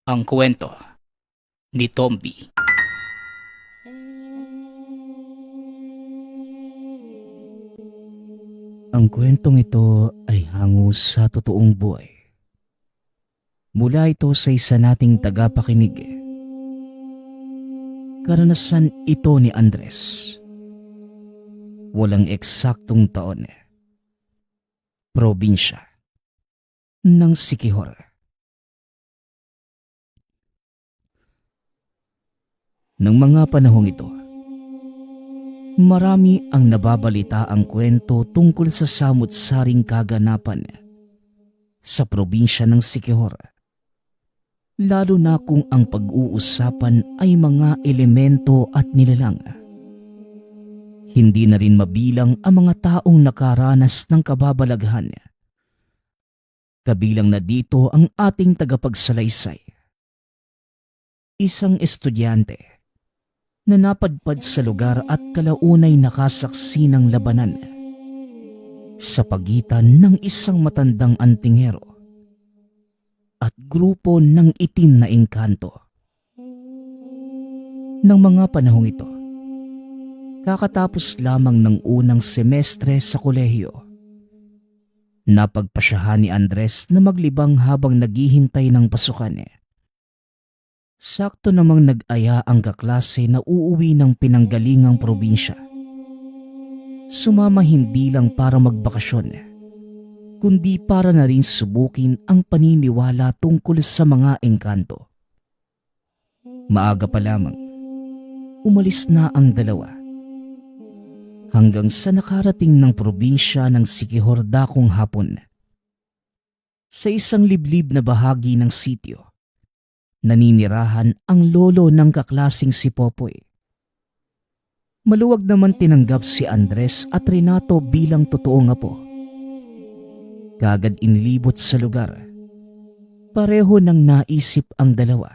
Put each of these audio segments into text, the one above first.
Ang kwento ni Tomby. Ang kwentong ito ay hango sa totoong buhay. Mula ito sa isa nating tagapakinig. Karanasan ito ni Andres. Walang eksaktong taon. Probinsya ng Siquijor. Nang mga panahong ito, marami ang nababalita ang kwento tungkol sa samut-saring kaganapan sa probinsya ng Siquijor. Lalo na kung ang pag-uusapan ay mga elemento at nilalang. Hindi na rin mabilang ang mga taong nakaranas ng kababalaghan. Kabilang na dito ang ating tagapagsalaysay. Isang estudyante na napadpad sa lugar at kalaunay nakasaksi ng labanan sa pagitan ng isang matandang antinghero at grupo ng itim na engkanto. Nang mga panahong ito, kakatapos lamang ng unang semestre sa kolehiyo, napagpasyahan ni Andres na maglibang habang naghihintay ng pasukan. Sakto namang nag-aya ang kaklase na uuwi ng pinanggalingang probinsya. Sumama hindi lang para magbakasyon, kundi para na rin subukin ang paniniwala tungkol sa mga engkanto. Maaga pa lamang, umalis na ang dalawa. Hanggang sa nakarating ng probinsya ng Siquijor dakong hapon. Sa isang liblib na bahagi ng sitio, naninirahan ang lolo ng kaklasing si Popoy. Maluwag naman tinanggap si Andres at Renato bilang totoong apo. Kagad inilibot sa lugar. Pareho nang naisip ang dalawa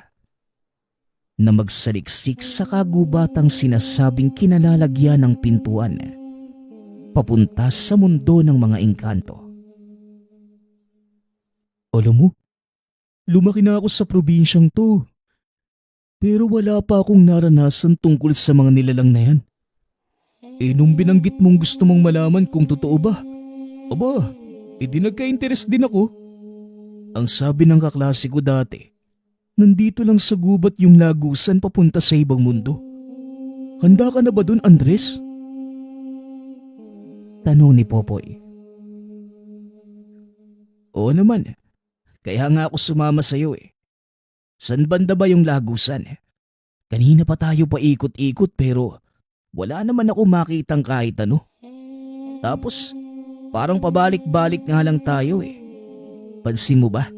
na magsaliksik sa kagubatang sinasabing kinalalagyan ng pintuan papunta sa mundo ng mga engkanto. Alam mo, lumaki na ako sa probinsyang to. Pero wala pa akong naranasan tungkol sa mga nilalang na yan. Nung binanggit mong gusto mong malaman kung totoo ba, aba, di nagka-interes din ako. Ang sabi ng kaklase ko dati, nandito lang sa gubat yung lagusan papunta sa ibang mundo. Handa ka na ba dun, Andres? Tanong ni Popoy. Oo naman. Kaya nga ako sumama sa iyo . San banda ba yung lagusan? Kanina pa tayo paikot-ikot pero wala naman ako makitang kahit ano. Tapos parang pabalik-balik nga lang tayo . Pansin mo ba?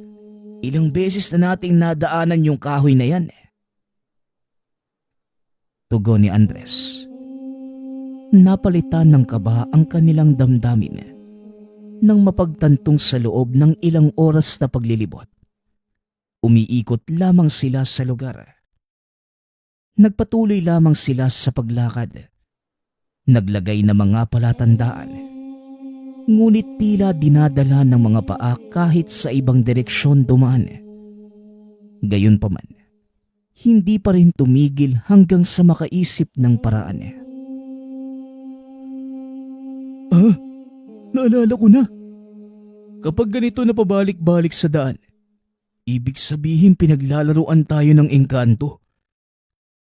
Ilang beses na nating nadaanan yung kahoy na yan . Tugon ni Andres. Napalitan ng kaba ang kanilang damdamin nang mapagtantong sa loob ng ilang oras na paglilibot. Umiikot lamang sila sa lugar. Nagpatuloy lamang sila sa paglakad. Naglagay ng mga palatandaan. Ngunit tila dinadala ng mga paa kahit sa ibang direksyon dumaan. Gayunpaman, hindi pa rin tumigil hanggang sa makaisip ng paraan. Naalala ko na. Kapag ganito na pabalik-balik sa daan, ibig sabihin pinaglalaroan tayo ng engkanto.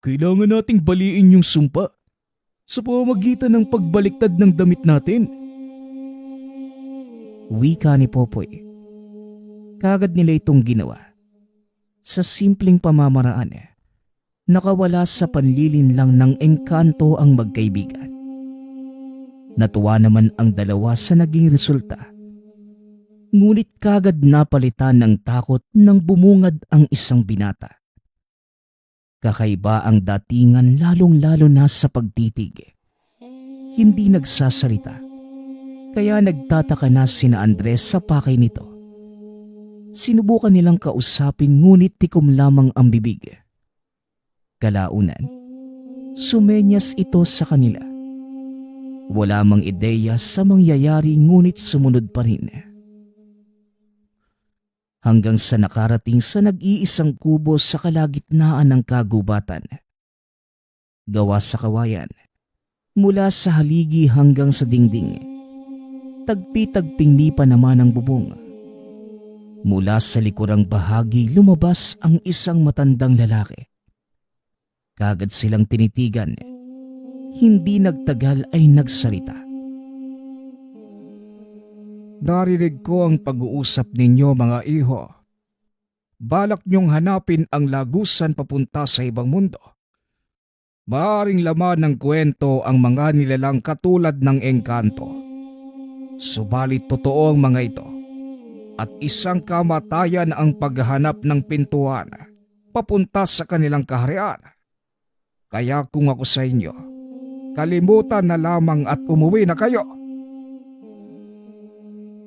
Kailangan nating baliin yung sumpa sa pamamagitan ng pagbaliktad ng damit natin. Wika ni Popoy. Kagad nila itong ginawa. Sa simpleng pamamaraan, nakawala sa panlilin lang ng engkanto ang magkaibigan. Natuwa naman ang dalawa sa naging resulta. Ngunit kagad napalitan ng takot nang bumungad ang isang binata. Kakaiba ang datingan lalong-lalo na sa pagtitig. Hindi nagsasalita. Kaya nagtataka na sina Andres sa pakay nito. Sinubukan nilang kausapin ngunit tikom lamang ang bibig. Kalaunan, sumenyas ito sa kanila. Wala mang ideya sa mangyayari ngunit sumunod pa rin. hanggang sa nakarating sa nag-iisang kubo sa kalagitnaan ng kagubatan. Gawa sa kawayan, mula sa haligi hanggang sa dingding. Tagpi-tagping lipa naman ang bubong. Mula sa likurang bahagi lumabas ang isang matandang lalaki. Kagad silang tinitigan. Hindi nagtagal ay nagsalita. Narinig ko ang pag-uusap ninyo mga iho. Balak niyong hanapin ang lagusan papunta sa ibang mundo. Maaring laman ng kwento ang mga nilalang katulad ng engkanto. Subalit totoo ang mga ito. At isang kamatayan ang paghahanap ng pintuan papunta sa kanilang kaharian. Kaya kung ako sa inyo, kalimutan na lamang at umuwi na kayo.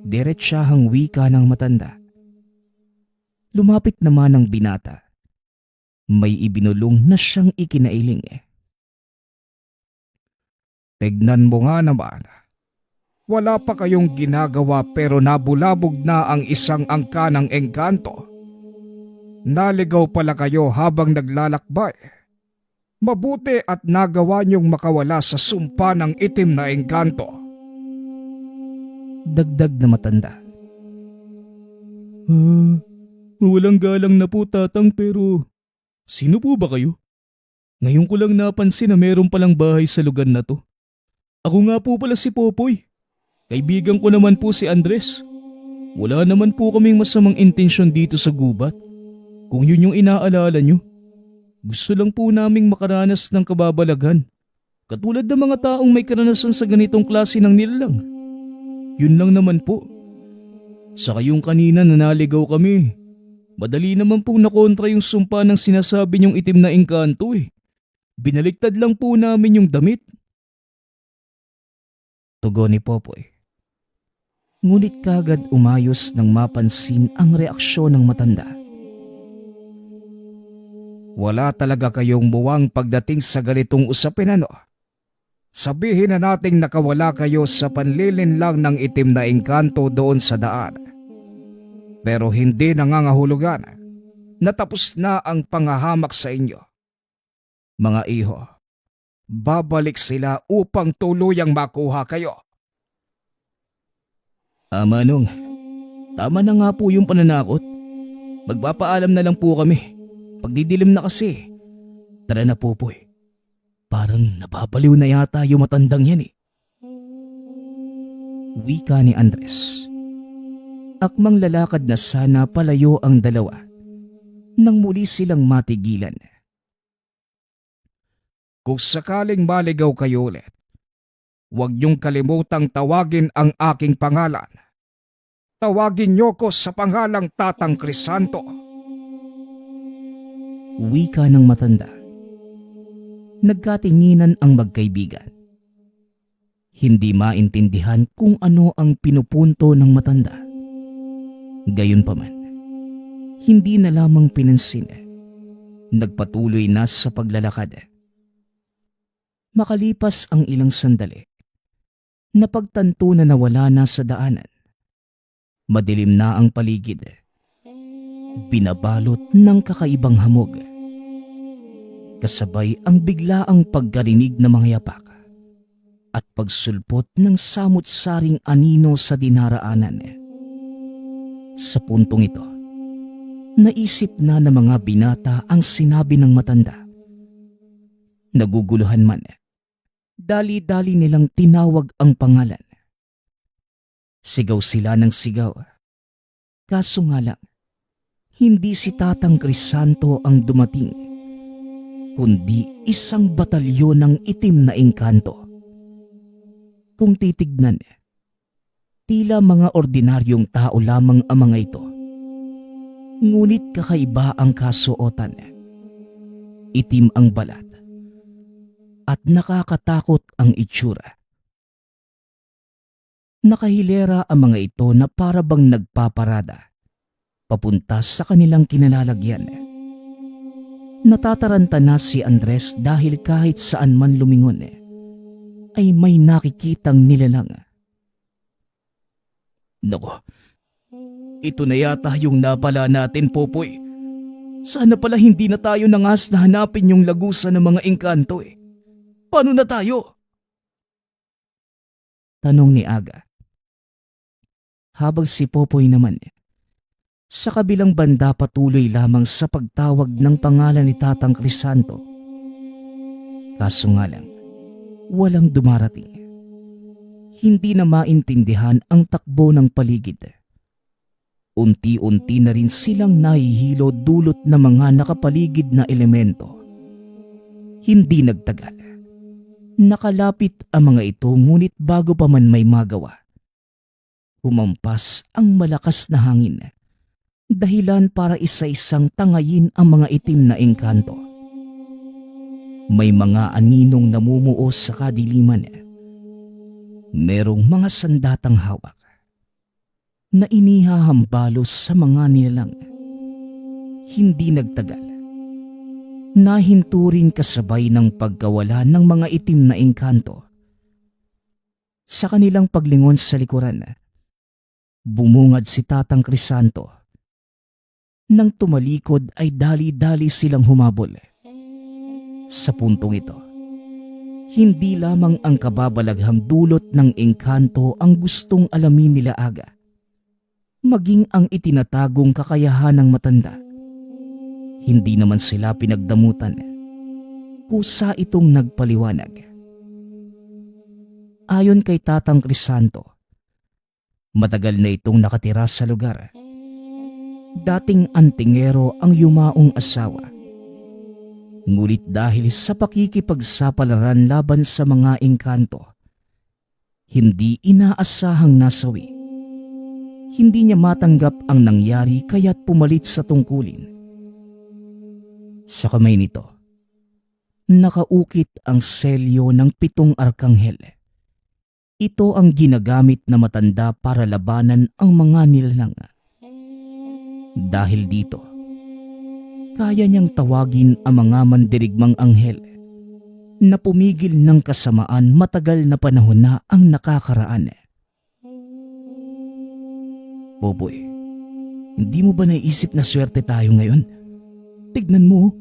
Diretsahang wika ng matanda. Lumapit naman ang binata. May ibinulong na siyang ikinailing. Tignan mo nga naman. Wala pa kayong ginagawa pero nabulabog na ang isang angka ng engkanto. Naligaw pala kayo habang naglalakbay. Mabuti at nagawa niyong makawala sa sumpa ng itim na engkanto. Dagdag na matanda. Walang galang na po tatang pero sino po ba kayo? Ngayon ko lang napansin na meron palang bahay sa lugar na to. Ako nga po pala si Popoy. Kaibigan ko naman po si Andres. Wala naman po kaming masamang intensyon dito sa gubat. Kung yun yung inaalala nyo. Gusto lang po naming makaranas ng kababalaghan. Katulad ng mga taong may karanasan sa ganitong klase ng nilalang. Yun lang naman po. Saka yung kanina nanaligaw kami. Madali naman pong nakontra yung sumpa ng sinasabi niyong itim na engkanto eh. Binaliktad lang po namin yung damit. Tugon ni Popoy. Ngunit kagad umayos nang mapansin ang reaksyon ng matanda. Wala talaga kayong muwang pagdating sa ganitong usapin ano? Sabihin na nating nakawala kayo sa panlilin lang ng itim na engkanto doon sa daan. Pero hindi nangangahulugan. Natapos na ang panghahamak sa inyo. Mga iho, babalik sila upang tuluyang makuha kayo. Manong, tama na nga po yung pananakot. Magpapaalam na lang po kami. Pagdidilim na kasi. Tara na Popoy. Parang napapaliw na yata yung matandang yan eh. Wika ni Andres. Akmang lalakad na sana palayo ang dalawa nang muli silang matigilan. Kung sakaling maligaw kayo ulit, huwag niyong kalimutang tawagin ang aking pangalan. Tawagin niyo ko sa pangalang Tatang Crisanto. Wika ng matanda. Nagkatinginan ang magkaibigan. Hindi maintindihan kung ano ang pinupunto ng matanda. Gayunpaman, hindi na lamang pinansin. Nagpatuloy na sa paglalakad. Makalipas ang ilang sandali, napagtanto na nawala na sa daanan. Madilim na ang paligid. Binabalot ng kakaibang hamog. Kasabay ang biglaang pagkarinig ng mga yapak at pagsulpot ng samut-saring anino sa dinaraanan. Sa puntong ito, naisip na ng mga binata ang sinabi ng matanda. Naguguluhan man, dali-dali nilang tinawag ang pangalan. Sigaw sila ng sigaw. Kaso nga lang, hindi si Tatang Crisanto ang dumating, kundi isang batalyon ng itim na engkanto. Kung titignan, tila mga ordinaryong tao lamang ang mga ito. Ngunit kakaiba ang kasuotan. Itim ang balat at nakakatakot ang itsura. Nakahilera ang mga ito na parabang nagpaparada papunta sa kanilang kinalalagyan. Natataranta na si Andres dahil kahit saan man lumingon ay may nakikitang nilalang. Nako, Ito na yata yung napala natin, Popoy. Sana pala hindi na tayo nangas na hanapin yung lagusan ng mga engkanto eh. Paano na tayo? Tanong ni Aga. Habang si Popoy naman, sa kabilang banda patuloy lamang sa pagtawag ng pangalan ni Tatang Crisanto. Kaso nga lang, walang dumarating. Hindi na maintindihan ang takbo ng paligid. Unti-unti na rin silang nahihilo dulot ng mga nakapaligid na elemento. Hindi nagtagal. Nakalapit ang mga ito ngunit bago pa man may magawa, humampas ang malakas na hangin, dahilan para isa-isang tangayin ang mga itim na engkanto. May mga aninong namumuo sa kadiliman. Merong mga sandatang hawak na inihahambalos sa mga nilalang. Hindi nagtagal. Nahinto rin kasabay ng pagkawala ng mga itim na engkanto. Sa kanilang paglingon sa likuran, bumungad si Tatang Crisanto. Nang tumalikod ay dali-dali silang humabol. Sa puntong ito, hindi lamang ang kababalaghang dulot ng engkanto ang gustong alamin nila Aga, maging ang itinatagong kakayahan ng matanda. Hindi naman sila pinagdamutan. Kusa itong nagpaliwanag. Ayon kay Tatang Crisanto, matagal na itong nakatira sa lugar. Dating antingero ang yumaong asawa. Ngunit dahil sa pakikipagsapalaran laban sa mga engkanto, hindi inaasahang nasawi. Hindi niya matanggap ang nangyari kaya't pumalit sa tungkulin. Sa kamay nito, nakaukit ang selyo ng 7 arkanghel. Ito ang ginagamit na matanda para labanan ang mga nilalang. Dahil dito, kaya niyang tawagin ang mga mandirigmang anghel na pumigil ng kasamaan matagal na panahon na ang nakakaraan. Popoy, hindi mo ba naisip na swerte tayo ngayon? Tignan mo,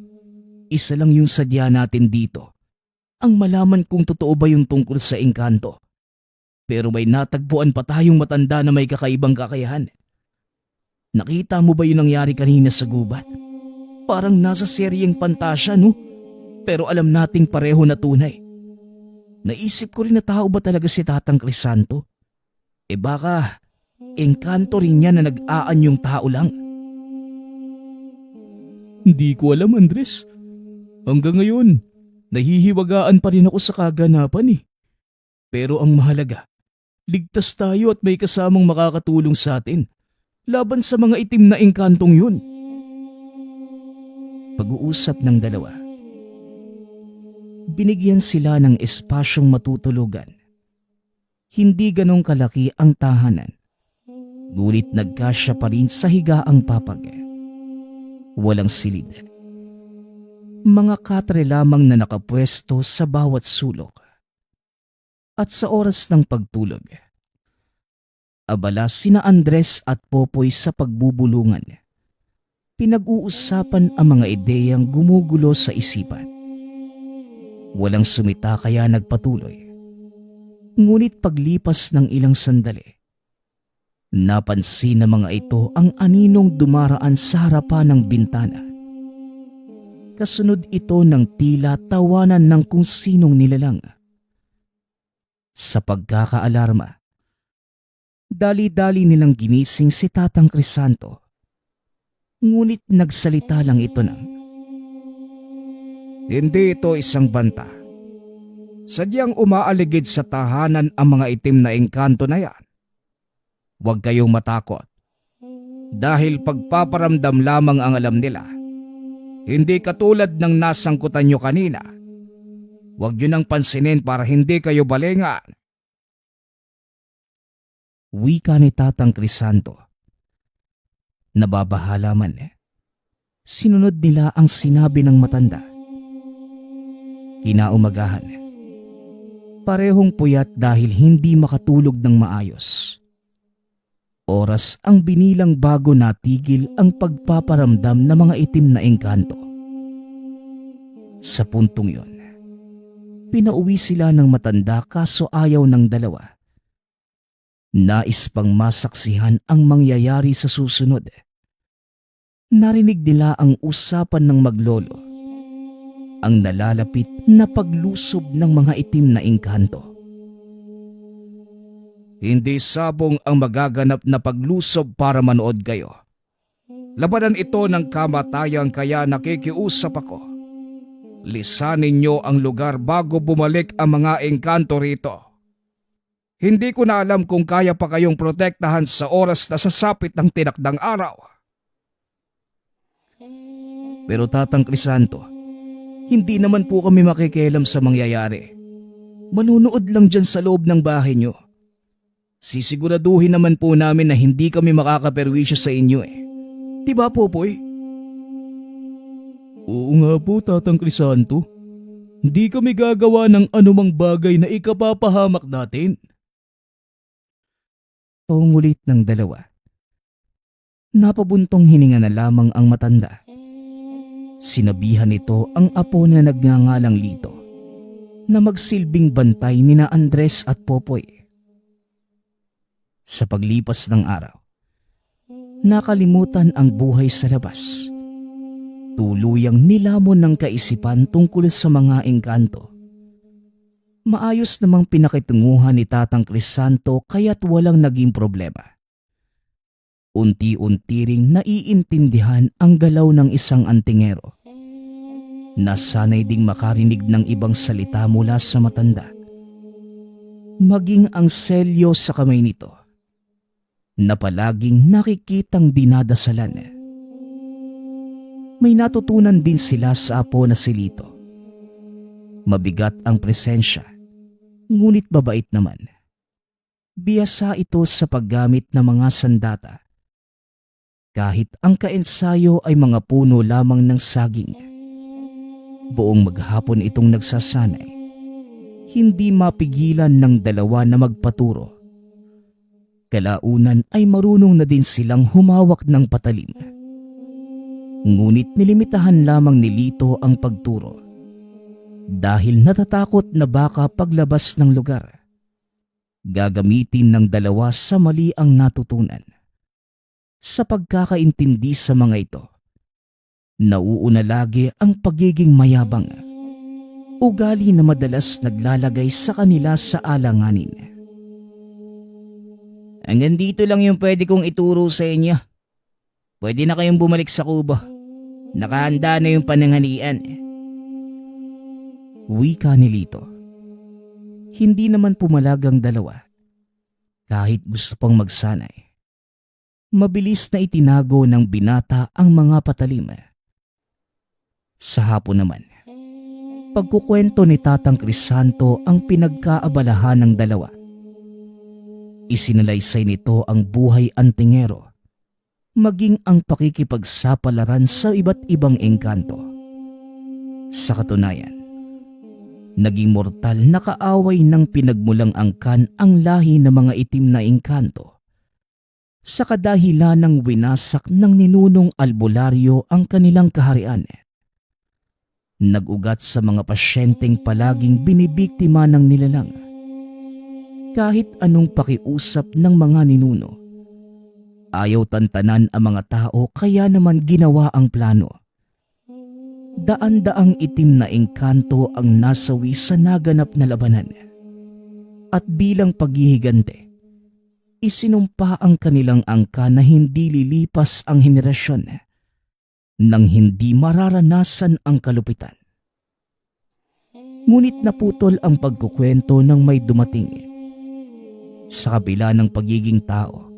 isa lang yung sadya natin dito. Ang malaman kung totoo ba yung tungkol sa engkanto. Pero may natagpuan pa tayong matanda na may kakaibang kakayahan. Nakita mo ba yung nangyari kanina sa gubat? Parang nasa seryeng pantasya, no? Pero alam nating pareho na tunay. Naisip ko rin na tao ba talaga si Tatang Crisanto? Baka, engkanto rin niya na nag-aanyong tao lang. Hindi ko alam, Andres. Hanggang ngayon, nahihiwagaan pa rin ako sa kaganapan eh. Pero ang mahalaga, ligtas tayo at may kasamang makakatulong sa atin laban sa mga itim na engkantong yun. Pag-uusap ng dalawa. Binigyan sila ng espasyong matutulugan. Hindi ganong kalaki ang tahanan, ngunit nagkasya pa rin sa higaang papag. Walang silid. Mga katre lamang na nakapwesto sa bawat sulok. At sa oras ng pagtulog, abala sina Andres at Popoy sa pagbubulungan. Pinag-uusapan ang mga ideyang gumugulo sa isipan. Walang sumita kaya nagpatuloy. Ngunit paglipas ng ilang sandali, napansin ng mga ito ang aninong dumaraan sa harapan ng bintana. Kasunod ito ng tila tawanan ng kung sinong nilalang. Sa pagkakaalarma, dali-dali nilang ginising si Tatang Crisanto. Ngunit nagsalita lang ito ng, Hindi ito isang banta. Sadyang umaaligid sa tahanan ang mga itim na engkanto na yan. Huwag kayong matakot. Dahil pagpaparamdam lamang ang alam nila. Hindi katulad ng nasangkutan nyo kanina. Huwag nyo nang pansinin para hindi kayo balingan. wika ni Tatang Crisanto. Nababahala man. Sinunod nila ang sinabi ng matanda. Kinaumagahan. Parehong puyat dahil hindi makatulog ng maayos. Oras ang binilang bago natigil ang pagpaparamdam ng mga itim na engkanto. Sa puntong yon, pinauwi sila ng matanda kaso ayaw ng dalawa. Nais pang masaksihan ang mangyayari sa susunod. Narinig nila ang usapan ng maglolo, ang nalalapit na paglusob ng mga itim na engkanto. Hindi sabong ang magaganap na paglusob para manood kayo. Labanan ito ng kamatayan kaya nakikiusap ako. Lisanin niyo ang lugar bago bumalik ang mga engkanto rito. Hindi ko na alam kung kaya pa kayong protektahan sa oras na sasapit ng tinakdang araw. Pero Tatang Crisanto, hindi naman po kami makikialam sa mangyayari. Manunood lang dyan sa loob ng bahay niyo. Sisiguraduhin naman po namin na hindi kami makakaperwisyo sa inyo eh. Diba, Popoy? Oo nga po, Tatang Crisanto. Hindi kami gagawa ng anumang bagay na ikapapahamak natin. Pangungulit ng dalawa. Napabuntong hininga na lamang ang matanda. Sinabihan nito ang apo na nagngangalang Lito na magsilbing bantay nina Andres at Popoy. Sa paglipas ng araw, nakalimutan ang buhay sa labas. Tuluyang nilamon ng kaisipan tungkol sa mga engkanto. Maayos namang pinakitunguhan ni Tatang Crisanto kaya't walang naging problema. Unti-unti ring naiintindihan ang galaw ng isang antingero. Nasanay ding makarinig ng ibang salita mula sa matanda. Maging ang selyo sa kamay nito na palaging nakikitang dinadasalan. May natutunan din sila sa apo na si Lito. Mabigat ang presensya, ngunit babait naman. Biyasa ito sa paggamit ng mga sandata. Kahit ang kaensayo ay mga puno lamang ng saging. Buong maghapon itong nagsasanay. Hindi mapigilan ng dalawa na magpaturo. Kalaunan ay marunong na din silang humawak ng patalim. Ngunit nilimitahan lamang ni Lito ang pagturo dahil natatakot na baka paglabas ng lugar, gagamitin ng dalawa sa mali ang natutunan. Sa pagkakaintindi sa mga ito, nauuna lagi ang pagiging mayabang, ugali na madalas naglalagay sa kanila sa alanganin. Hanggang dito lang yung pwede kong ituro sa inyo. Pwede na kayong bumalik sa kubo. Nakahanda na yung pananghalian. Wika ni Lito. Hindi naman pumalag ang dalawa. Kahit gusto pang magsanay. Mabilis na itinago ng binata ang mga patalim. Sa hapon naman, pagkukwento ni Tatang Crisanto ang pinagkaabalahan ng dalawa. Isinalaysay nito ang buhay antingero, maging ang pakikipagsapalaran sa iba't ibang engkanto. Sa katunayan, naging mortal na kaaway ng pinagmulang angkan ang lahi ng mga itim na engkanto. Sa kadahilan ng winasak ng ninunong albularyo ang kanilang kaharian. Nag-ugat sa mga pasyenteng palaging binibiktima ng nilalang. Kahit anong pakiusap ng mga ninuno, ayaw tantanan ang mga tao kaya naman ginawa ang plano. Daan-daang itim na engkanto ang nasawi sa naganap na labanan. At bilang paghihigante, isinumpa ang kanilang angka na hindi lilipas ang henerasyon nang hindi mararanasan ang kalupitan. Ngunit naputol ang pagkukwento ng may dumating. Sa kabila ng pagiging tao,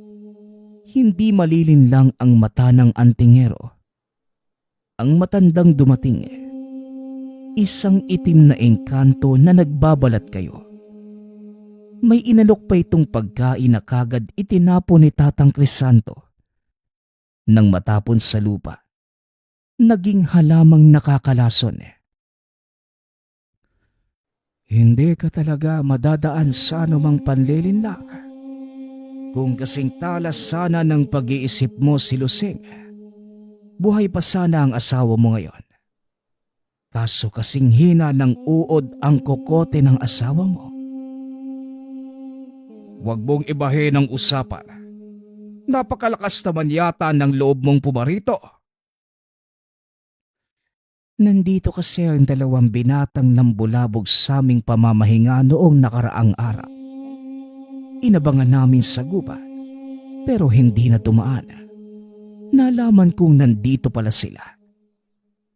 hindi malilinlang ang mata ng antingero. Ang matandang dumating, isang itim na engkanto na nagbabalat kayo. May inalok pa itong pagkain na kagad itinapo ni Tatang Crisanto. Nang matapon sa lupa, naging halamang nakakalason. Hindi ka talaga madadaan sa anumang panlilinlang Kung kasing talas sana ng pag-iisip mo si Lusing, buhay pa sana ang asawa mo ngayon. Kaso kasing hina ng uod ang kokote ng asawa mo. Huwag mong ibahin ang usapan. Napakalakas naman yata ng loob mong pumarito. Nandito kasi ang dalawang binatang nambulabog sa aming pamamahinga noong nakaraang araw. Inabangan namin sa gubat, pero hindi na dumaan. Nalaman kong nandito pala sila.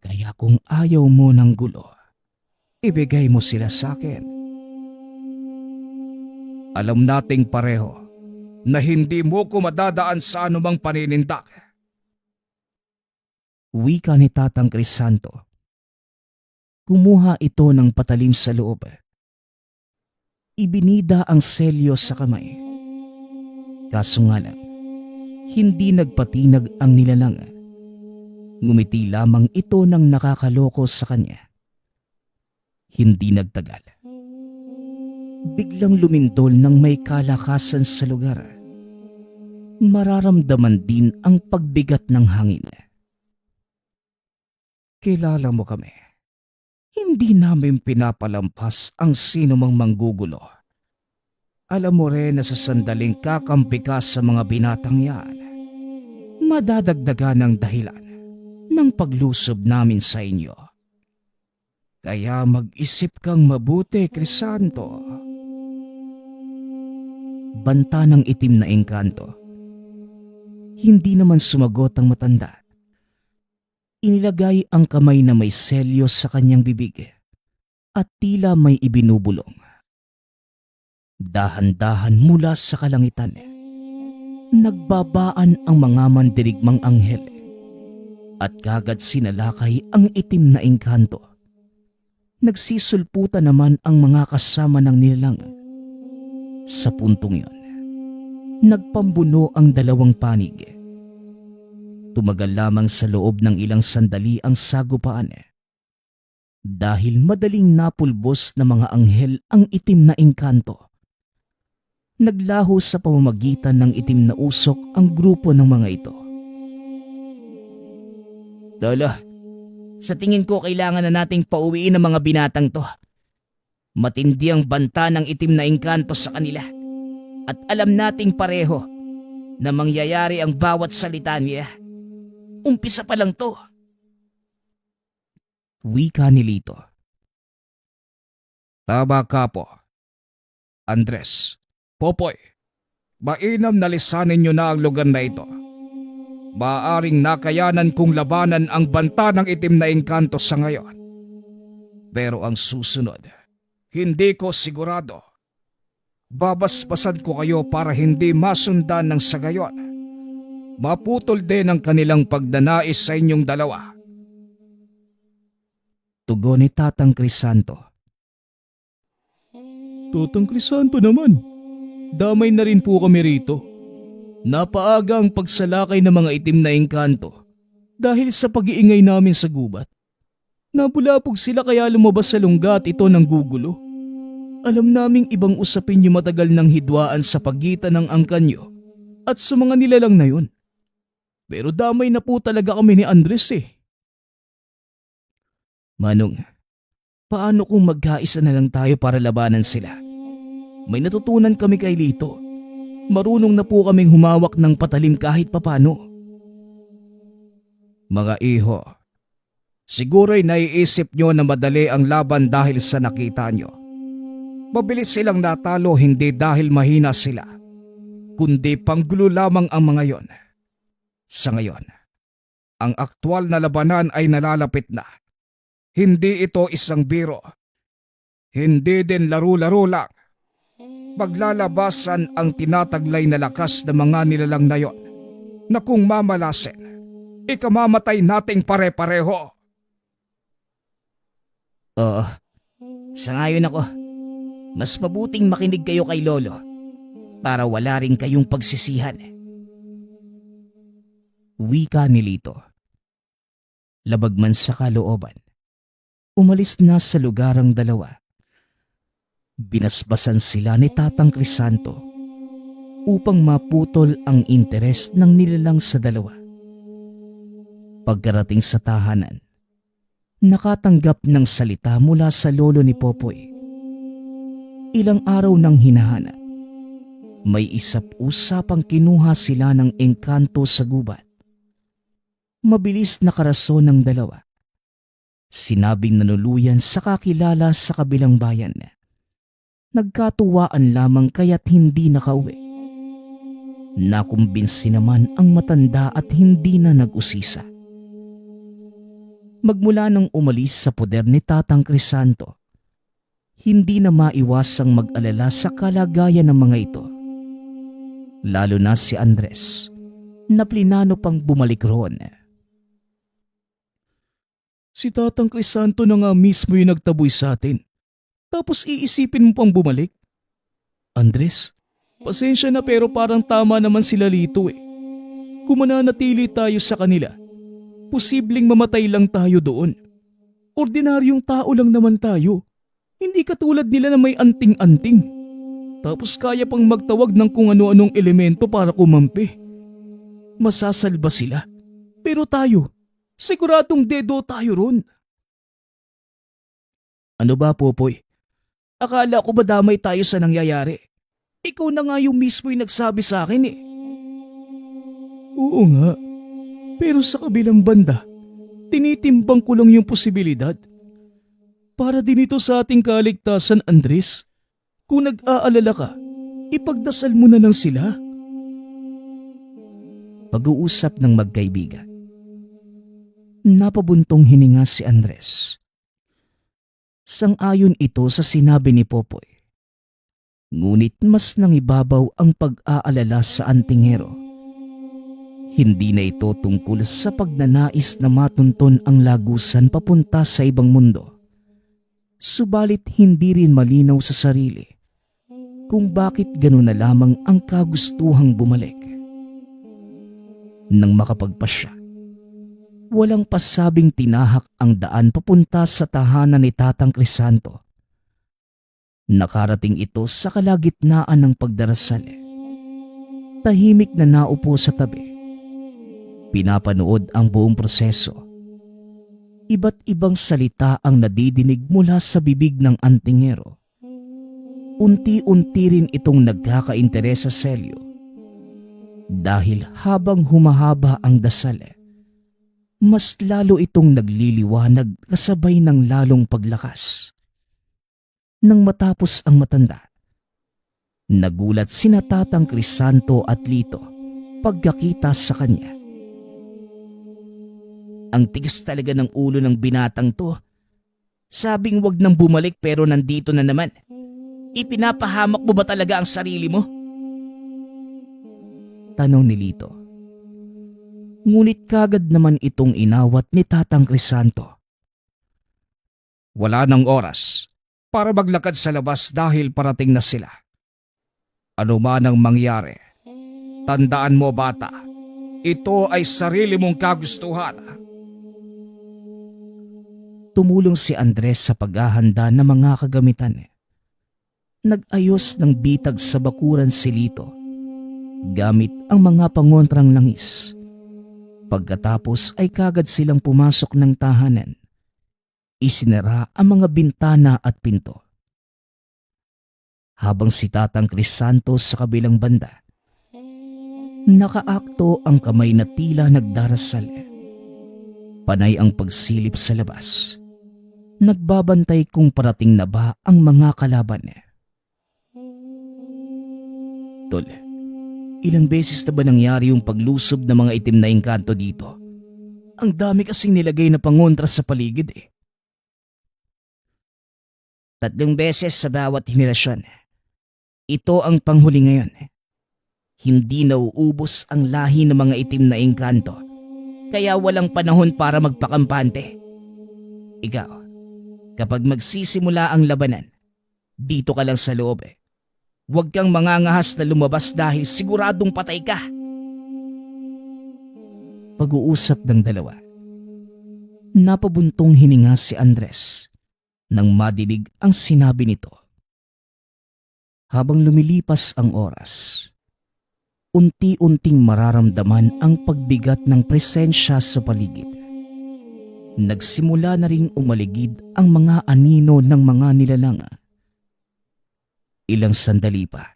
Kaya kung ayaw mo ng gulo, ibigay mo sila sa akin. Alam nating pareho na hindi mo ko madadaan sa anumang paninindak. Wika ni Tatang Crisanto. Kumuha ito ng patalim sa loob. Ibinida ang selyo sa kamay. Kaso nga lang, hindi nagpatinag ang nilalang. Ngumiti lamang ito ng nakakaloko sa kanya. Hindi nagtagal. Biglang lumindol ng may kalakasan sa lugar. Mararamdaman din ang pagbigat ng hangin. Kilala mo kami. Hindi namin pinapalampas ang sino mang manggugulo. Alam mo rin na sa sandaling kakampi ka sa mga binatang yan, madadagdagan ng dahilan ng paglusob namin sa inyo. Kaya mag-isip kang mabuti, Crisanto. Banta ng itim na engkanto. Hindi naman sumagot ang matanda. Inilagay ang kamay na may selyo sa kanyang bibig at tila may ibinubulong. Dahan-dahan mula sa kalangitan, nagbabaan ang mga mandirigmang anghel at kagad sinalakay ang itim na engkanto. Nagsisulputan naman ang mga kasama ng nilalang. Sa puntong yon, nagpambuno ang dalawang panig. Tumagal lamang sa loob ng ilang sandali ang sagupaan dahil madaling napulbos ng mga anghel ang itim na engkanto. Naglaho sa pamamagitan ng itim na usok ang grupo ng mga ito. Lolo, sa tingin ko kailangan na nating pauwiin ang mga binatang to. Matindi ang banta ng itim na engkanto sa kanila. At alam nating pareho na mangyayari ang bawat salita niya. Umpisa pa lang to. Wika ni Lito. Tama ka po. Andres, Popoy, mainam na lisanin nyo na ang lugar na ito. Maaring nakayanan kong labanan ang banta ng itim na engkanto sa ngayon. Pero ang susunod, hindi ko sigurado. Babasbasan ko kayo para hindi masundan ng sa gayon. Maputol din ang kanilang pagdanais sa inyong dalawa. Tugon ni Tatang Crisanto. Tatang Crisanto naman, damay na rin po kami rito. Napaaga ang pagsalakay ng mga itim na engkanto dahil sa pag-iingay namin sa gubat. Napulapog sila kaya lumabas sa lungga at ito ng gugulo. Alam naming ibang usapin yung matagal ng hidwaan sa pagitan ng angkanyo at sa mga nilalang na yun. Pero damay na po talaga kami ni Andres eh. Manong, paano kung magkaisa na lang tayo para labanan sila? May natutunan kami kay Lito. Marunong na po kaming humawak ng patalim kahit papano. Mga iho, siguro'y naiisip nyo na madali ang laban dahil sa nakita nyo. Mabilis silang natalo hindi dahil mahina sila, kundi panggulo lamang ang mga yon. Sa ngayon, ang aktwal na labanan ay nalalapit na. Hindi ito isang biro. Hindi din laro-laro lang. Paglalabasan ang tinataglay na lakas ng mga nilalang na yon na kung mamalasin, ikamamatay nating pare-pareho. Oo, sangayon ako. Mas mabuting makinig kayo kay Lolo para wala rin kayong pagsisihan. Wika ni Lito. Labag man sa kalooban, umalis na sa lugar ang dalawa. Binasbasan sila ni Tatang Crisanto upang maputol ang interes ng nilalang sa dalawa. Pagkarating sa tahanan, nakatanggap ng salita mula sa lolo ni Popoy. Ilang araw nang hinahanap, may isap-usapang kinuha sila ng engkanto sa gubat. Mabilis na karason ng dalawa. Sinabing nanuluyan sa kakilala sa kabilang bayan. Nagkatuwaan lamang kaya't hindi nakauwi. Nakumbinsi naman ang matanda at hindi na nag-usisa. Magmula nang umalis sa poder ni Tatang Crisanto, hindi na maiwasang mag-alala sa kalagayan ng mga ito. Lalo na si Andres, na plinano pang bumalik roon. Si Tatang Crisanto na nga mismo yung nagtaboy sa atin. Tapos iisipin mo pang bumalik? Andres, pasensya na pero parang tama naman sila Lito eh. Kung mananatili tayo sa kanila, posibleng mamatay lang tayo doon. Ordinaryong tao lang naman tayo. Hindi katulad nila na may anting-anting. Tapos kaya pang magtawag ng kung ano-anong elemento para kumampi. Masasalba sila. Pero tayo, siguradong dedo tayo ron. Ano ba, Popoy? Akala ko ba damay tayo sa nangyayari? Ikaw na nga yung mismo yung nagsabi sa akin eh. Oo nga. Pero sa kabilang banda, tinitimbang ko lang yung posibilidad. Para din ito sa ating kaligtasan, Andres. Kung nag-aalala ka, ipagdasal mo na lang sila. Pag-uusap ng magkaibigan. Napabuntong hininga si Andres. Sang-ayon ito sa sinabi ni Popoy. Ngunit mas nangibabaw ang pag-aalala sa antingero. Hindi na ito tungkol sa pagnanais na matunton ang lagusan papunta sa ibang mundo. Subalit hindi rin malinaw sa sarili kung bakit gano'n na lamang ang kagustuhang bumalik. Nang makapagpasya, walang pasabing tinahak ang daan papunta sa tahanan ni Tatang Crisanto. Nakarating ito sa kalagitnaan ng pagdarasal. Tahimik na naupo sa tabi. Pinapanood ang buong proseso. Iba't ibang salita ang nadidinig mula sa bibig ng antingero. Unti-unti rin itong nagkakainteres sa Celio. Dahil habang humahaba ang dasal, mas lalo itong nagliliwanag kasabay ng lalong paglakas. Nang matapos ang matanda, nagulat sina Tatang Crisanto at Lito pagkakita sa kanya. Ang tigas talaga ng ulo ng binatang to. Sabing wag nang bumalik pero nandito na naman. Ipinapahamak mo ba talaga ang sarili mo? Tanong ni Lito. Ngunit kagad naman itong inawat ni Tatang Crisanto. Wala nang oras para maglakad sa labas dahil parating na sila. Ano man ang mangyari, tandaan mo bata, ito ay sarili mong kagustuhan. Tumulong si Andres sa paghahanda ng mga kagamitan. Nag-ayos ng bitag sa bakuran si Lito gamit ang mga pangontrang langis. Pagkatapos ay kagad silang pumasok ng tahanan. Isinara ang mga bintana at pinto. Habang si Tatang Crisanto sa kabilang banda, nakaakto ang kamay na tila nagdarasal. Panay ang pagsilip sa labas. Nagbabantay kung parating na ba ang mga kalaban. Tol, ilang beses na ba nangyari yung paglusob ng mga itim na engkanto dito? Ang dami kasing nilagay na pangontra sa paligid eh. 3 beses sa bawat henerasyon. Ito ang panghuli ngayon. Hindi nauubos ang lahi ng mga itim na engkanto, kaya walang panahon para magpakampante. Ikaw, kapag magsisimula ang labanan, dito ka lang sa loob eh. Huwag kang mangangahas na lumabas dahil siguradong patay ka. Pag-uusap ng dalawa. Napabuntong hininga si Andres nang madinig ang sinabi nito. Habang lumilipas ang oras, unti-unting mararamdaman ang pagbigat ng presensya sa paligid. Nagsimula na ring umaligid ang mga anino ng mga nilalang. Ilang sandali pa,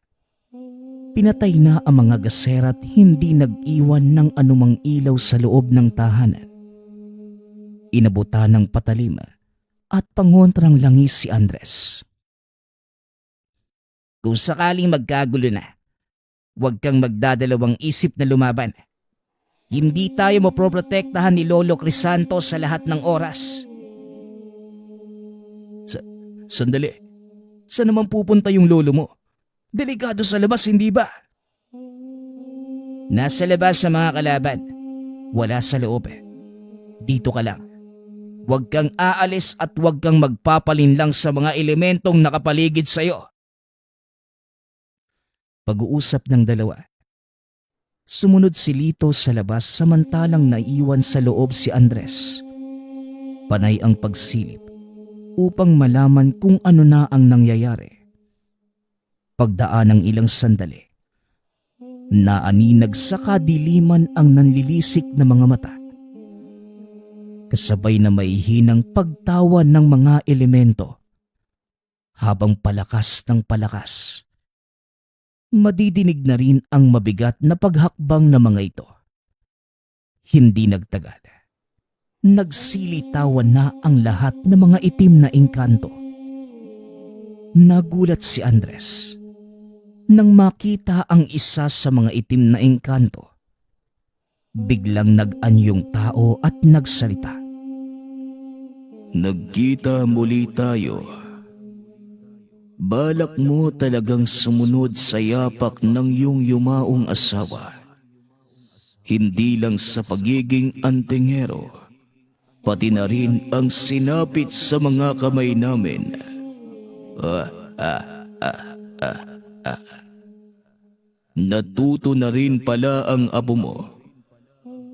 pinatay na ang mga gasera at hindi nag-iwan ng anumang ilaw sa loob ng tahanan. Inabutan ng patalim at pangontrang langis si Andres. Kung sakaling magkagulo na, huwag kang magdadalawang isip na lumaban. Hindi tayo maproprotektahan ni Lolo Crisanto sa lahat ng oras. Sandali. Saan naman pupunta yung lolo mo? Delikado sa labas, hindi ba? Nasa labas sa mga kalaban. Wala sa loob. Dito ka lang. Huwag kang aalis at huwag kang magpapalinlang sa mga elementong nakapaligid sa'yo. Pag-uusap ng dalawa. Sumunod si Lito sa labas samantalang naiwan sa loob si Andres. Panay ang pagsilip upang malaman kung ano na ang nangyayari. Pagdaan ng ilang sandali, naaninag sa kadiliman ang nanlilisik na mga mata. Kasabay na may hinang pagtawa ng mga elemento habang palakas ng palakas. Madidinig na rin ang mabigat na paghakbang ng mga ito. Hindi nagtagal. Nagsilitawan na ang lahat ng mga itim na engkanto. Nagulat si Andres nang makita ang isa sa mga itim na engkanto. Biglang nag-anyong tao at nagsalita. Nagkita muli tayo. Balak mo talagang sumunod sa yapak ng iyong yumaong asawa. Hindi lang sa pagiging antingero, pati na rin ang sinapit sa mga kamay namin. Natuto na rin pala ang apo mo.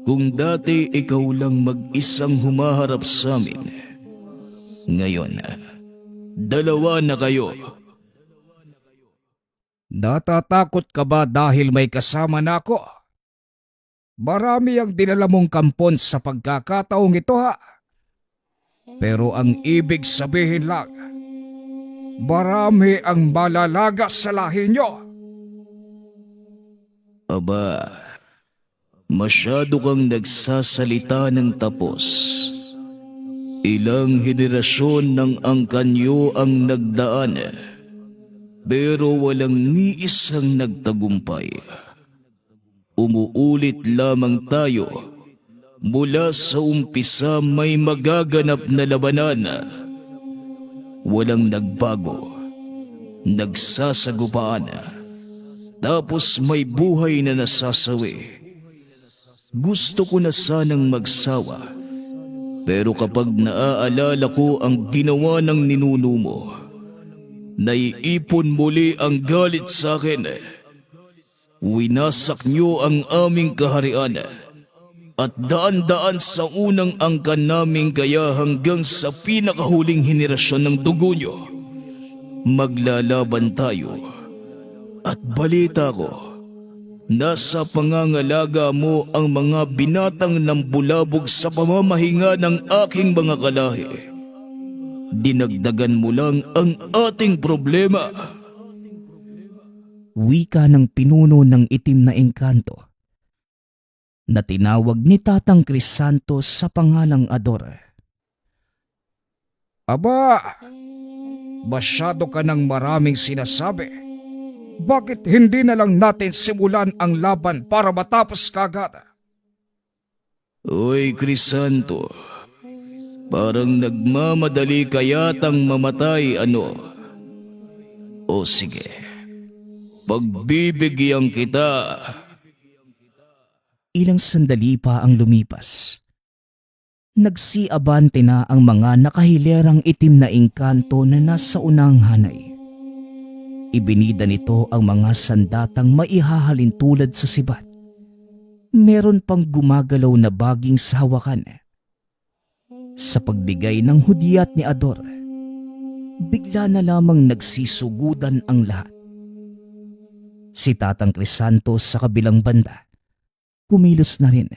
Kung dati ikaw lang mag-isang humaharap sa amin, ngayon, dalawa na kayo. Natatakot ka ba dahil may kasama na ako? Marami ang dinala mong kampon sa pagkakataong ito ha. Pero ang ibig sabihin lang, marami ang malalaga sa lahi nyo. Aba, masyado kang nagsasalita ng tapos. Ilang henerasyon ng angkanyo ang nagdaan, pero walang ni isang nagtagumpay. Umuulit lamang tayo. Mula sa umpisa may magaganap na labanan. Walang nagbago. Nagsasagupaan. Tapos may buhay na nasasawi. Gusto ko na sanang magsawa. Pero kapag naaalala ko ang ginawa ng ninuno mo, naiipon muli ang galit sa akin. Winasak niyo ang aming kaharian at daan-daan sa unang angkan namin kaya hanggang sa pinakahuling henerasyon ng dugo niyo. Maglalaban tayo. At balita ko, nasa pangangalaga mo ang mga binatang nambulabog sa pamamahinga ng aking mga kalahi. Dinagdagan mo lang ang ating problema. Wika ng pinuno ng itim na engkanto na tinawag ni Tatang Crisanto sa pangalang Ador. Aba, masyado ka ng maraming sinasabi. Bakit hindi na lang natin simulan ang laban para matapos kagad? Oy, Crisanto, parang nagmamadali ka yatang mamatay, ano? O sige, pagbibigyan kita. Ilang sandali pa ang lumipas. Nagsiabante na ang mga nakahilerang itim na engkanto na nasa unang hanay. Ibinida nito ang mga sandatang maihahalin tulad sa sibat. Meron pang gumagalaw na baging sa hawakan. Sa pagbigay ng hudyat ni Ador, bigla na lamang nagsisugudan ang lahat. Si Tatang Crisanto sa kabilang banda, kumilos na rin.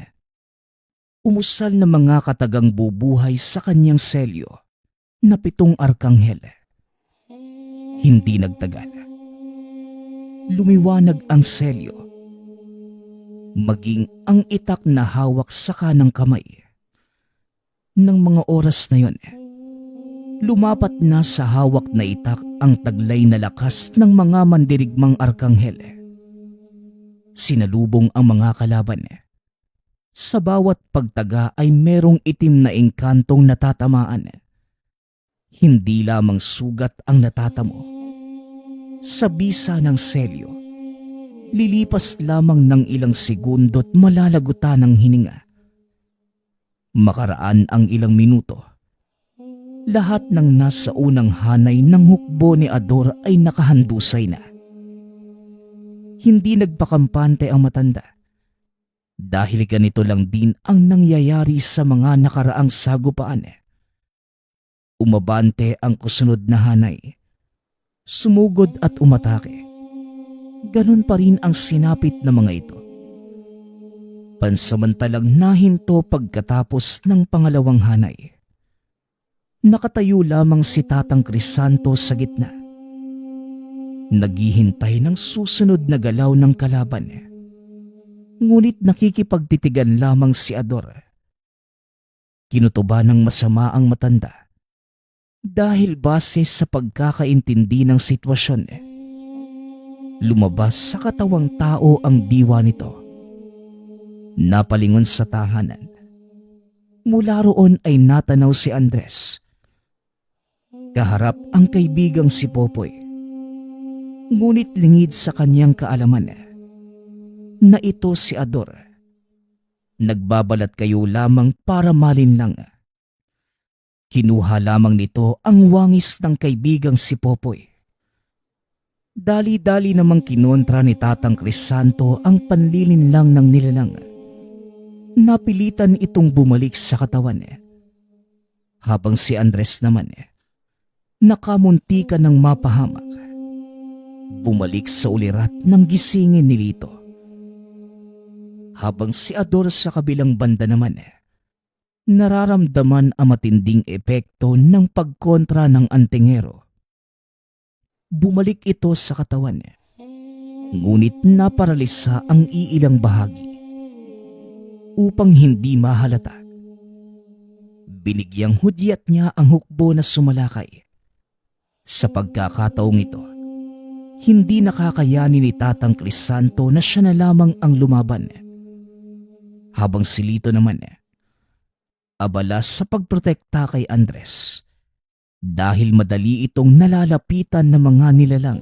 Umusal na mga katagang bubuhay sa kanyang selyo na 7 arkanghel. Hindi nagtagal. Lumiwanag ang selyo, maging ang itak na hawak sa kanang kamay. Nang mga oras na yon, lumapat na sa hawak na itak ang taglay na lakas ng mga mandirigmang arkanghel. Sinalubong ang mga kalaban. Sa bawat pagtaga ay merong itim na engkantong natatamaan. Hindi lamang sugat ang natatamo. Sa bisa ng selyo, lilipas lamang ng ilang segundo't malalagutan ang hininga. Makaraan ang ilang minuto. Lahat ng nasa unang hanay ng hukbo ni Ador ay nakahandusay na. Hindi nagpakampante ang matanda. Dahil ganito lang din ang nangyayari sa mga nakaraang sagupaan. Umabante ang kusunod na hanay. Sumugod at umatake. Ganon pa rin ang sinapit na mga ito. Pansamantalang nahinto pagkatapos ng pangalawang hanay. Nakatayo lamang si Tatang Crisanto sa gitna. Naghihintay ng susunod na galaw ng kalaban. Ngunit nakikipagtitigan lamang si Ador. Kinutuba ng masama ang matanda. Dahil base sa pagkakaintindi ng sitwasyon, lumabas sa katawang tao ang diwa nito. Napalingon sa tahanan. Mula roon ay natanaw si Andres. Kaharap ang kaibigang si Popoy. Ngunit lingid sa kanyang kaalaman na ito si Ador. Nagbabalat kayo lamang para malinlang. Kinuha lamang nito ang wangis ng kaibigang si Popoy. Dali-dali namang kinontra ni Tatang Crisanto ang panlilinlang ng nilalang. Napilitan itong bumalik sa katawan. Habang si Andres naman, nakamuntikan ng mapahamak. Bumalik sa ulirat ng gisingin ni Lito. Habang si Ador sa kabilang banda naman, nararamdaman ang matinding epekto ng pagkontra ng antingero. Bumalik ito sa katawan, ngunit naparalisa ang iilang bahagi. Upang hindi mahalata, binigyang hudyat niya ang hukbo na sumalakay. Sa pagkakataong ito, hindi nakakayanin ni Tatang Crisanto na siya na lamang ang lumaban. Habang si Lito naman, abala sa pagprotekta kay Andres dahil madali itong nalalapitan ng mga nilalang.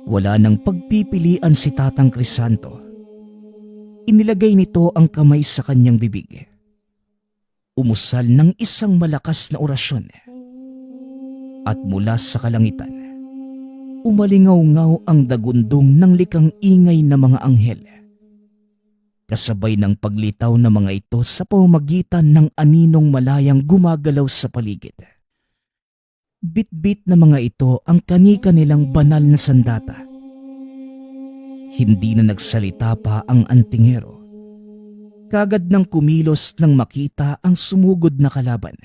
Wala nang pagpipilian si Tatang Crisanto. Inilagay nito ang kamay sa kanyang bibig. Umusal ng isang malakas na orasyon. At mula sa kalangitan, umalingaw-ngaw ang dagundong ng likang ingay na mga anghel. Kasabay ng paglitaw ng mga ito sa pamamagitan ng aninong malayang gumagalaw sa paligid. Bit-bit na mga ito ang kani-kanilang banal na sandata. Hindi na nagsalita pa ang antingero. Kagad nang kumilos nang makita ang sumugod na kalaban.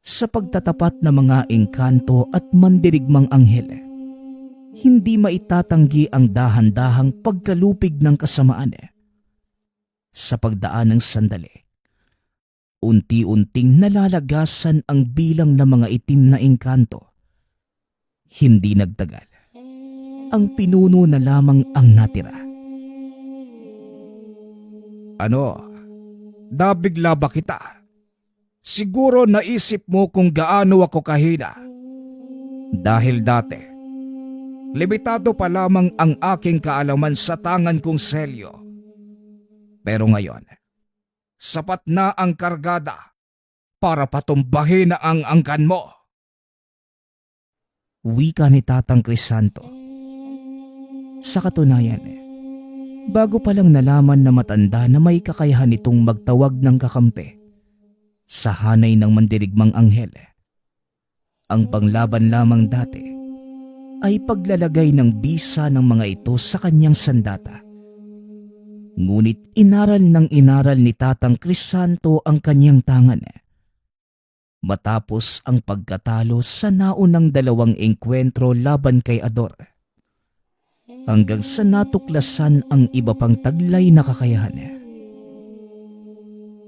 Sa pagtatapat ng mga engkanto at mandirigmang anghel, hindi maitatanggi ang dahan-dahang pagkalupig ng kasamaan. Sa pagdaan ng sandali, unti-unting nalalagasan ang bilang ng mga itim na engkanto. Hindi nagtagal. Ang pinuno na lamang ang natira. Ano? Nabigla ba kita? Siguro naisip mo kung gaano ako kahina. Dahil dati, limitado pa lamang ang aking kaalaman sa tangan kong selyo. Pero ngayon, sapat na ang kargada para patumbahin na ang angkan mo. Wika ni Tatang Crisanto. Sa katunayan, bago pa lang nalaman na matanda na may kakayahan itong magtawag ng kakampi sa hanay ng mandirigmang anghel. Ang panglaban lamang dati ay paglalagay ng bisa ng mga ito sa kanyang sandata. Ngunit inaral ni Tatang Crisanto ang kanyang tangan. Matapos ang pagkatalo sa naunang dalawang engkwentro laban kay Ador, hanggang sa natuklasan ang iba pang taglay na kakayahan.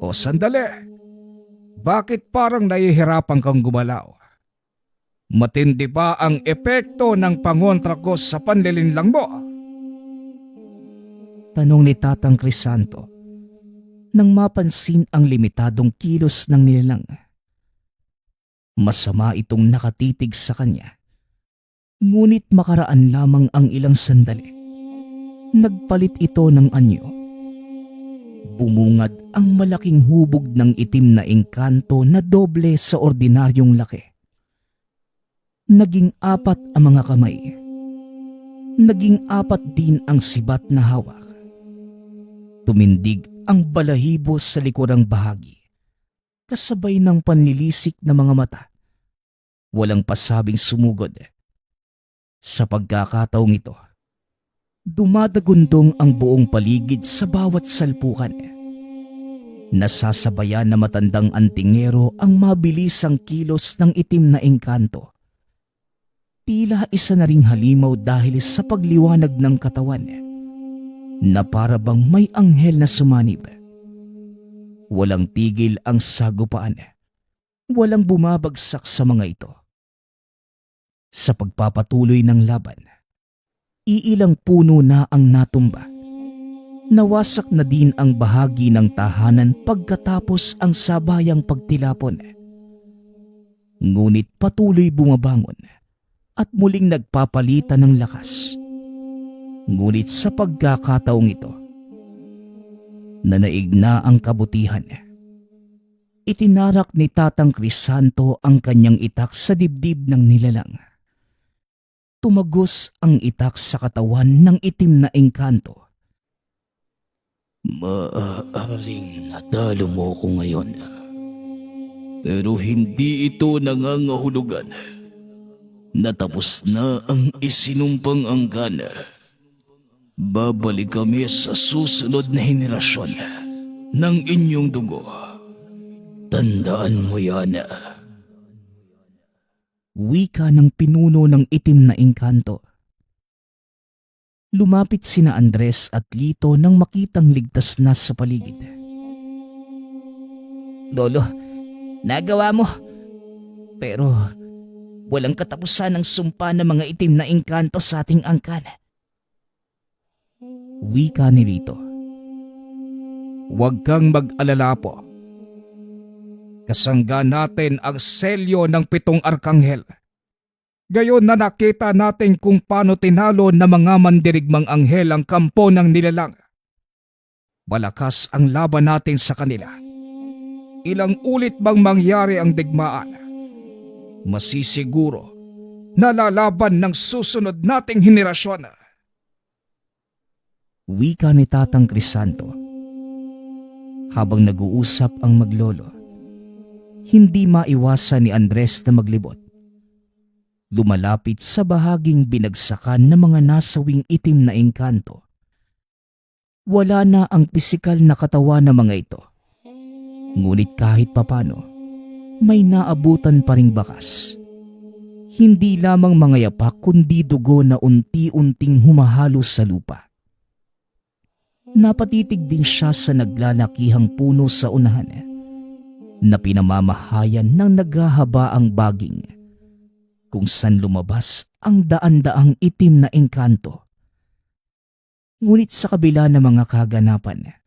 O sandali, bakit parang nahihirapan kang gumalaw? Matindi ba ang epekto ng pangontra ko sa panlilinlang mo? Tanong ni Tatang Crisanto nang mapansin ang limitadong kilos ng nilalang. Masama itong nakatitig sa kanya. Ngunit makaraan lamang ang ilang sandali. Nagpalit ito ng anyo. Bumungad ang malaking hubog ng itim na engkanto na doble sa ordinaryong laki. Naging 4 ang mga kamay. Naging 4 din ang sibat na hawak. Tumindig ang balahibo sa likurang bahagi, kasabay ng panlilisik na mga mata. Walang pasabing sumugod. Sa pagkakataong ito, dumadagundong ang buong paligid sa bawat salpukan. Nasasabayan na matandang antingero ang mabilisang kilos ng itim na engkanto. Tila isa na ring halimaw dahil sa pagliwanag ng katawan, na para bang may anghel na sumanib. Walang tigil ang sagupaan. Walang bumabagsak sa mga ito. Sa pagpapatuloy ng laban, iilang puno na ang natumba. Nawasak na din ang bahagi ng tahanan pagkatapos ang sabayang pagtilapon. Ngunit patuloy bumabangon at muling nagpapalitan ng lakas. Ngunit sa pagkakataong ito, nanaig na ang kabutihan. Itinarak ni Tatang Crisanto ang kanyang itak sa dibdib ng nilalang. Tumagos ang itak sa katawan ng itim na engkanto. Maaaring natalo mo ko ngayon. Pero hindi ito nangangahulugan. Natapos na ang isinumpang angkan. Babalik kami sa susunod na henerasyon ng inyong dugo. Tandaan mo yan. Wika ng pinuno ng itim na engkanto. Lumapit sina Andres at Lito nang makitang ligtas na sa paligid. Lolo, nagawa mo. Pero walang katapusan ng sumpa ng mga itim na engkanto sa ating angkan. Wika ni Lito. Huwag kang mag-alala po. Kasangga natin ang selyo ng 7 arkanghel. Gayon na nakita natin kung paano tinalo ng mga mandirigmang anghel ang kampo ng nilalang. Malakas ang laban natin sa kanila. Ilang ulit bang mangyari ang digmaan? Masisiguro na lalaban ng susunod nating henerasyon. Wika ni Tatang Crisanto. Habang nag-uusap ang maglolo, hindi maiwasan ni Andres na maglibot. Lumalapit sa bahaging binagsakan ng mga nasawing itim na engkanto. Wala na ang pisikal na katawan ng mga ito. Ngunit kahit papano, may naabutan pa ring bakas. Hindi lamang mga yapak kundi dugo na unti-unting humahalo sa lupa. Napatitig din siya sa naglalakihang puno sa unahan na pinamamahayan ng naghahabaang baging, kung saan lumabas ang daan-daang itim na engkanto. Ngunit sa kabila ng mga kaganapan,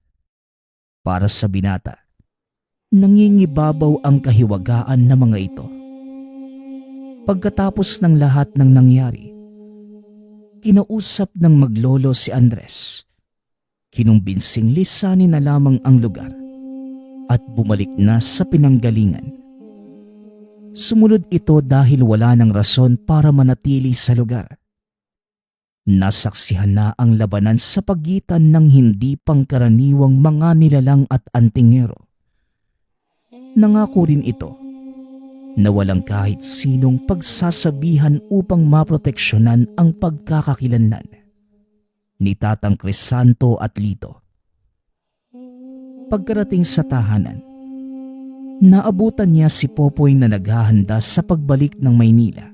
para sa binata, nangingibabaw ang kahiwagaan ng mga ito. Pagkatapos ng lahat ng nangyari, kinausap ng maglolo si Andres. Kinumbinsing lisanin na lamang ang lugar at bumalik na sa pinanggalingan. Sumunod ito dahil wala ng rason para manatili sa lugar. Nasaksihan na ang labanan sa pagitan ng hindi pangkaraniwang mga nilalang at antingero. Nangako rin ito na walang kahit sinong pagsasabihan upang maproteksyonan ang pagkakakilanlan ni Tatang Crisanto at Lito. Pagkarating sa tahanan, naabutan niya si Popoy na naghahanda sa pagbalik ng Maynila.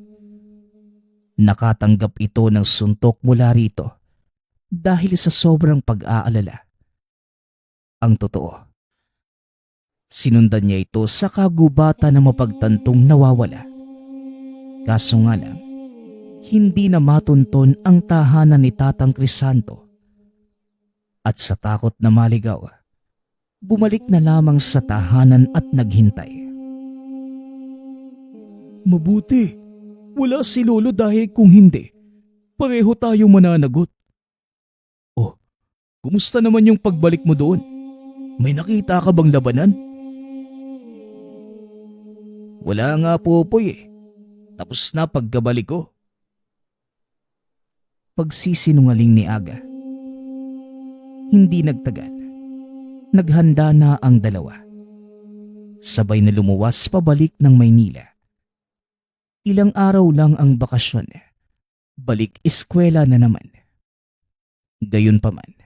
Nakatanggap ito ng suntok mula rito dahil sa sobrang pag-aalala. Ang totoo, sinundan niya ito sa kagubatan na mapagtantong nawawala. Kaso nga lang, hindi na matunton ang tahanan ni Tatang Crisanto. At sa takot na maligaw, bumalik na lamang sa tahanan at naghintay. Mabuti. Wala si Lolo dahil kung hindi, pareho tayong mananagot. Oh, kumusta naman yung pagbalik mo doon? May nakita ka bang labanan? Wala nga, Popoy eh. Tapos na pagkabalik ko. Pagsisinungaling ni Aga. Hindi nagtagal. Naghanda na ang dalawa. Sabay na lumuwas pabalik ng Maynila. Ilang araw lang ang bakasyon. Balik eskwela na naman. Gayunpaman,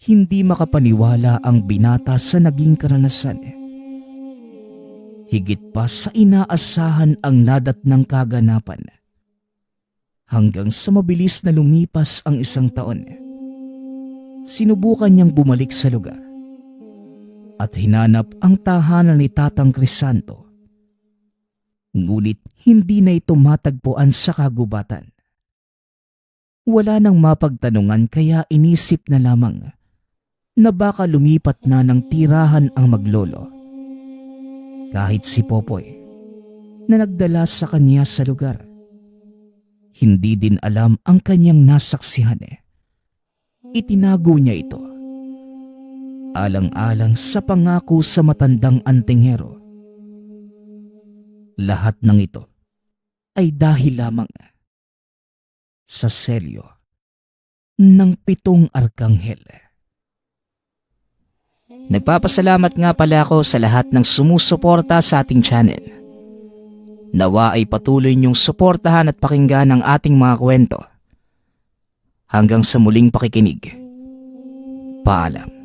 hindi makapaniwala ang binata sa naging karanasan. Higit pa sa inaasahan ang nadatnang kaganapan. Hanggang sa mabilis na lumipas ang isang taon, sinubukan niyang bumalik sa lugar at hinanap ang tahanan ni Tatang Crisanto. Ngunit hindi na ito matagpuan sa kagubatan. Wala nang mapagtanungan kaya inisip na lamang na baka lumipat na ng tirahan ang maglolo. Kahit si Popoy na nagdala sa kanya sa lugar, hindi din alam ang kanyang nasaksihan. Itinago niya ito. Alang-alang sa pangako sa matandang antinghero. Lahat ng ito ay dahil lamang sa selyo ng 7 arkanghel. Nagpapasalamat nga pala ako sa lahat ng sumusuporta sa ating channel. Nawa ay patuloy niyong suportahan at pakinggan ang ating mga kwento. Hanggang sa muling pakikinig. Paalam.